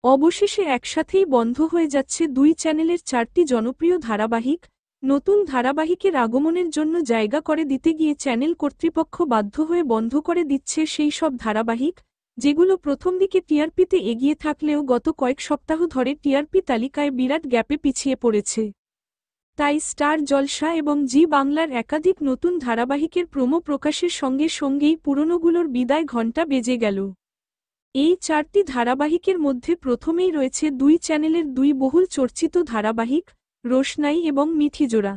অবশেষে একসাথেই বন্ধ হয়ে যাচ্ছে দুই চ্যানেলের 4টি জনপ্রিয় ধারাবাহিক। নতুন ধারাবাহিকের আগমনের জন্য জায়গা করে দিতে গিয়ে চ্যানেল কর্তৃপক্ষ বাধ্য হয়ে বন্ধ করে দিচ্ছে সেই সব ধারাবাহিক, যেগুলো প্রথম দিকে টিআরপিতে এগিয়ে থাকলেও গত কয়েক সপ্তাহ ধরে টিআরপি তালিকায় বিরাট গ্যাপে পিছিয়ে পড়েছে। তাই স্টার জলসা এবং জি বাংলার একাধিক নতুন ধারাবাহিকের প্রোমো প্রকাশের সঙ্গে সঙ্গেই পুরনোগুলোর বিদায় ঘণ্টা বেজে গেল। এই 4টি ধারাবাহিকের মধ্যে প্রথমেই রয়েছে দুই চ্যানেলের দুই বহুল চর্চিত ধারাবাহিক রোশনাই এবং মিঠিজোড়া।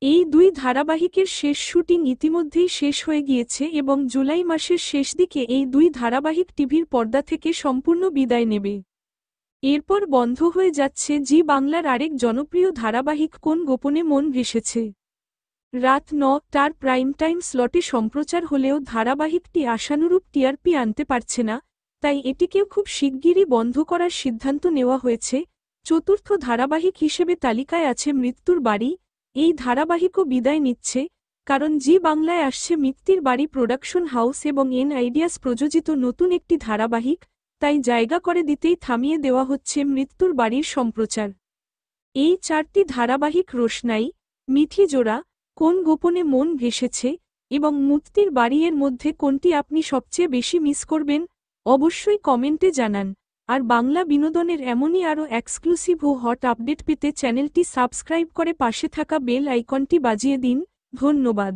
এই দুই ধারাবাহিকের শেষ শুটিং ইতিমধ্যেই শেষ হয়ে গিয়েছে এবং জুলাই মাসের শেষ দিকে এই দুই ধারাবাহিক টিভির পর্দা থেকে সম্পূর্ণ বিদায় নেবে। এরপর বন্ধ হয়ে যাচ্ছে জি বাংলার আরেক জনপ্রিয় ধারাবাহিক কোন গোপনে মন ভেসেছে। রাত ৯টার প্রাইম টাইম স্লটে সম্প্রচার হলেও ধারাবাহিকটি আশানুরূপ টিআরপি আনতে পারছে না, তাই এটিকেও খুব শিগগিরই বন্ধ করার সিদ্ধান্ত নেওয়া হয়েছে। চতুর্থ ধারাবাহিক হিসেবে তালিকায় আছে মৃত্যুর বাড়ি। এই ধারাবাহিকও বিদায় নিচ্ছে, কারণ জি বাংলায় আসছে মিত্তির বাড়ি প্রোডাকশন হাউস এবং এন আইডিয়াস প্রযোজিত নতুন একটি ধারাবাহিক, তাই জায়গা করে দিতেই থামিয়ে দেওয়া হচ্ছে মৃত্যুর বাড়ির সম্প্রচার। এই 4টি ধারাবাহিক রোশনাই, মিঠিজোড়া, কোন গোপনে মন ভেসেছে এবং মুক্তির বাড়ি এর মধ্যে কোনটি আপনি সবচেয়ে বেশি মিস করবেন, অবশ্যই কমেন্টে জানান। আর বাংলা বিনোদনের এমনই আরও এক্সক্লুসিভ ও হট আপডেট পেতে চ্যানেলটি সাবস্ক্রাইব করে পাশে থাকা বেল আইকনটি বাজিয়ে দিন। ধন্যবাদ।